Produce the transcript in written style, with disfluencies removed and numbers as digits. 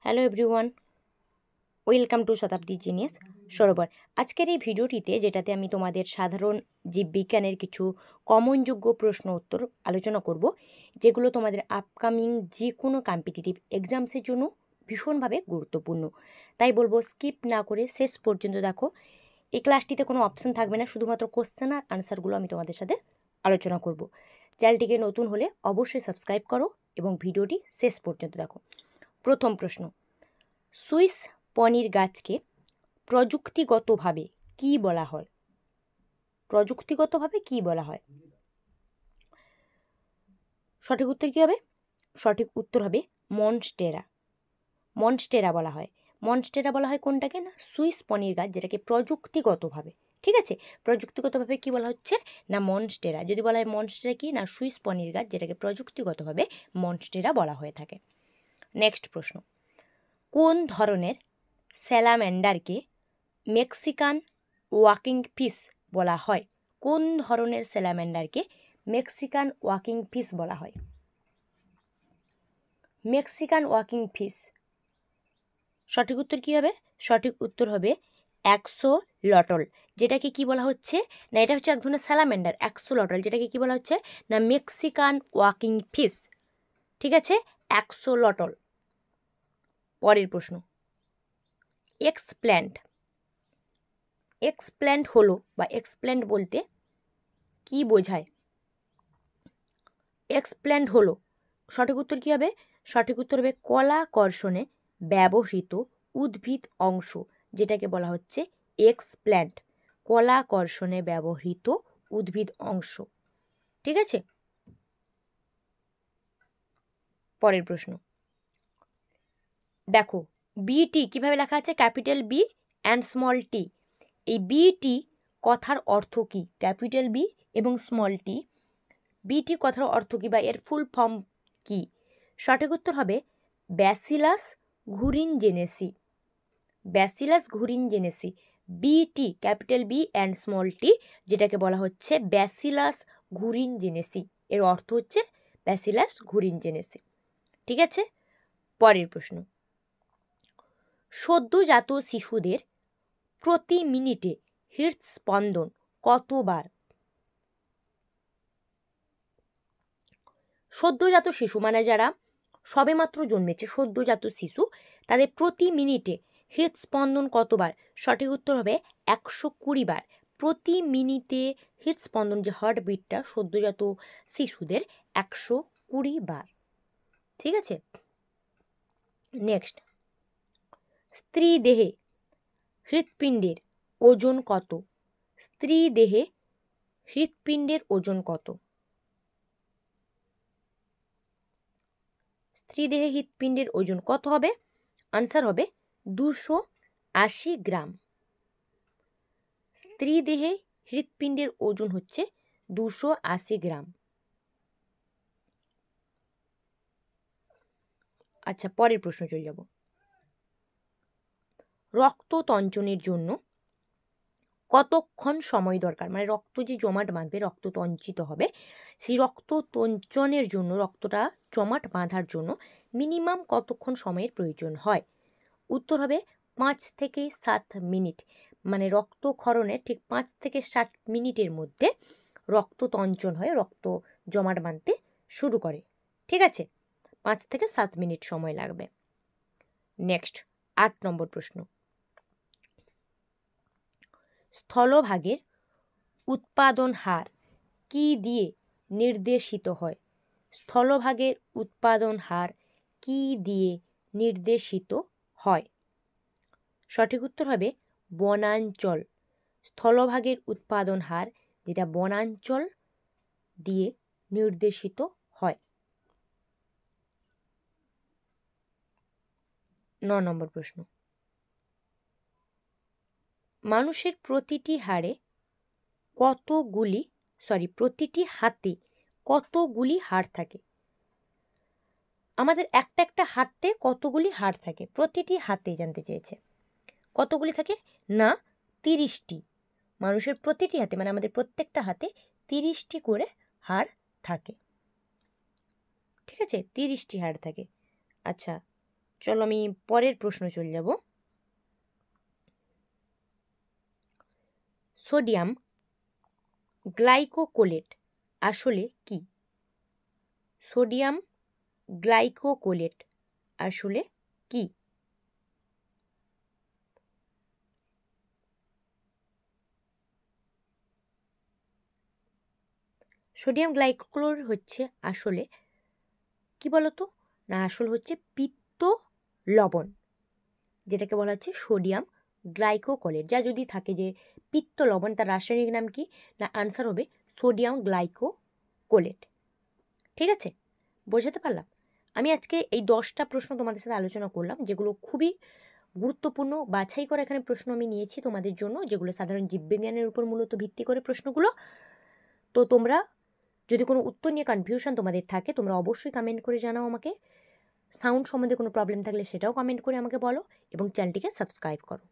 Hello everyone, welcome to Shatabdi genius সরোবর। আজকের এই ভিডিওটিতে যেটাতে আমি তোমাদের সাধারণ জীববিজ্ঞানের কিছু কমনযোগ্য প্রশ্ন উত্তর আলোচনা করব, যেগুলো তোমাদের আপকামিং যে কোনো কম্পিটিটিভ এক্সামসের জন্য ভীষণভাবে গুরুত্বপূর্ণ। তাই বলবো স্কিপ না করে শেষ পর্যন্ত দেখো। এই ক্লাসটিতে কোনো অপশন থাকবে না, শুধুমাত্র কোশ্চেন আর আনসারগুলো আমি তোমাদের সাথে আলোচনা করব। চ্যানেলটিকে নতুন হলে অবশ্যই সাবস্ক্রাইব করো এবং ভিডিওটি শেষ পর্যন্ত দেখো। প্রথম প্রশ্ন, সুইস পনির গাছকে প্রযুক্তিগতভাবে কি বলা হয়? প্রযুক্তিগতভাবে কি বলা হয়? সঠিক উত্তর কি হবে? সঠিক উত্তর হবে মনস্টেরা। মনস্টেরা বলা হয়। মনস্টেরা বলা হয় কোনটাকে? না, সুইস পনির গাছ যেটাকে প্রযুক্তিগতভাবে, ঠিক আছে, প্রযুক্তিগতভাবে কি বলা হচ্ছে না মনস্টেরা। যদি বলা হয় মনস্টেরা কি, না সুইস পনির গাছ যেটাকে প্রযুক্তিগতভাবে মনস্টেরা বলা হয়ে থাকে। নেক্সট প্রশ্ন, কোন ধরনের স্যালামেন্ডারকে মেক্সিকান ওয়াকিং ফিশ বলা হয়? কোন ধরনের স্যালামেন্ডারকে মেক্সিকান ওয়াকিং ফিশ বলা হয়? মেক্সিকান ওয়াকিং ফিশ, সঠিক উত্তর কী হবে? সঠিক উত্তর হবে অ্যাক্সোলটল। যেটাকে কি বলা হচ্ছে না, এটা হচ্ছে এক ধরনের স্যালামেন্ডার অ্যাক্সোলটল, যেটাকে কি বলা হচ্ছে না মেক্সিকান ওয়াকিং ফিশ, ঠিক আছে, অ্যাক্সোলটল। পরের প্রশ্ন, এক্সপ্ল্যান্ট। এক্সপ্ল্যান্ট হলো বা এক্সপ্ল্যান্ট বলতে কি বোঝায়? এক্সপ্ল্যান্ট হলো, সঠিক উত্তর কী হবে? সঠিক উত্তর হবে কলা কর্ষণে ব্যবহৃত উদ্ভিদ অংশ, যেটাকে বলা হচ্ছে এক্সপ্ল্যান্ট। কলা কর্ষণে ব্যবহৃত উদ্ভিদ অংশ, ঠিক আছে। পরের প্রশ্ন দেখো, বিটি কিভাবে লেখা আছে? Capital B and small tea. এই বিটি কথার অর্থ কি? ক্যাপিটাল বি এবং স্মল টি, বিটি কথার অর্থ কী বা এর ফুল ফর্ম কি? সঠিক উত্তর হবে ব্যাসিলাস ঘুরিনজেনেসি। ব্যাসিলাস ঘুরিনজেনেসি, বিটি capital B and small tea, যেটাকে বলা হচ্ছে ব্যাসিলাস ঘুরিনজেনেসি। এর অর্থ হচ্ছে ব্যাসিলাস ঘুরিনজেনেসি, ঠিক আছে। পরের প্রশ্ন, সদ্যজাত শিশুদের প্রতি মিনিটে হৃদস্পন্দন কতবার? সদ্যজাত শিশু মানে যারা সবেমাত্র জন্মেছে, সদ্যজাত শিশু, তাদের প্রতি মিনিটে হৃদস্পন্দন কতবার? সঠিক উত্তর হবে 120 বার। প্রতি মিনিটে হৃদস্পন্দন, যে হার্টবিটটা সদ্যজাত শিশুদের 120 বার, ঠিক আছে। নেক্সট, স্ত্রী দেহে হৃৎপিণ্ডের ওজন কত? স্ত্রী দেহে হৃৎপিণ্ডের ওজন কত? স্ত্রী দেহে হৃৎপিণ্ডের ওজন কত হবে? আনসার হবে 280 গ্রাম। স্ত্রী দেহে হৃৎপিণ্ডের ওজন হচ্ছে 280 গ্রাম। আচ্ছা, পরের প্রশ্ন চলে যাব। রক্ত তঞ্চনের জন্য কতক্ষণ সময় দরকার? মানে রক্ত যে জমাট বাঁধবে, রক্ত তঞ্চিত হবে, সেই রক্ত তঞ্চনের জন্য, রক্তটা জমাট বাঁধার জন্য মিনিমাম কতক্ষণ সময়ের প্রয়োজন হয়? উত্তর হবে 5 থেকে 7 মিনিট। মানে রক্তক্ষরণের ঠিক 5 থেকে 7 মিনিটের মধ্যে রক্ত তঞ্চন হয়ে রক্ত জমাট বাঁধতে শুরু করে, ঠিক আছে। 5 থেকে 7 মিনিট সময় লাগবে। নেক্সট, 8 নম্বর প্রশ্ন, স্থলভাগের উৎপাদন হার কি দিয়ে নির্দেশিত হয়? স্থলভাগের উৎপাদন হার কি দিয়ে নির্দেশিত হয়? সঠিক উত্তর হবে বনাঞ্চল। স্থলভাগের উৎপাদন হার যেটা বনাঞ্চল দিয়ে নির্দেশিত হয়। 9 নম্বর প্রশ্ন, মানুষের প্রতিটি হাতে কতগুলি হাড় থাকে? আমাদের একটা একটা হাতে কতগুলি হাড় থাকে? প্রতিটি হাতে জানতে চেয়েছে। কতগুলি থাকে? না, 30টি। মানুষের প্রতিটি হাতে মানে আমাদের প্রত্যেকটা হাতে 30টি করে হাড় থাকে, ঠিক আছে, 30টি হাড় থাকে। আচ্ছা, চলো আমি পরের প্রশ্ন চলে যাব। সোডিয়াম গ্লাইকোলেট আসলে কি? সোডিয়াম গ্লাইকোলেট আসলে কি? সোডিয়াম গ্লাইকোক্লোর হচ্ছে আসলে কি বলতো না, আসল হচ্ছে পিত্ত লবণ, যেটাকে বলা হচ্ছে সোডিয়াম গ্লাইকোলেট। যা যদি থাকে যে পিত্ত লবণ, তার রাসায়নিক নাম কি? না, আনসার হবে সোডিয়াম গ্লাইকোলেট। ঠিক আছে, বোঝাতে পারলাম? আমি আজকে এই 10টা প্রশ্ন তোমাদের সাথে আলোচনা করলাম, যেগুলো খুবই গুরুত্বপূর্ণ বাছাই করে এখানে প্রশ্ন আমি নিয়েছি তোমাদের জন্য, যেগুলো সাধারণ জীববিজ্ঞানের উপর মূলত ভিত্তি করে প্রশ্নগুলো। তো তোমরা যদি কোনো উত্তর নিয়ে কনফিউশন তোমাদের থাকে, তোমরা অবশ্যই কমেন্ট করে জানাও আমাকে। সাউন্ড সম্বন্ধে কোনো প্রবলেম থাকলে সেটাও কমেন্ট করে আমাকে বলো, এবং চ্যানেলটিকে সাবস্ক্রাইব করো।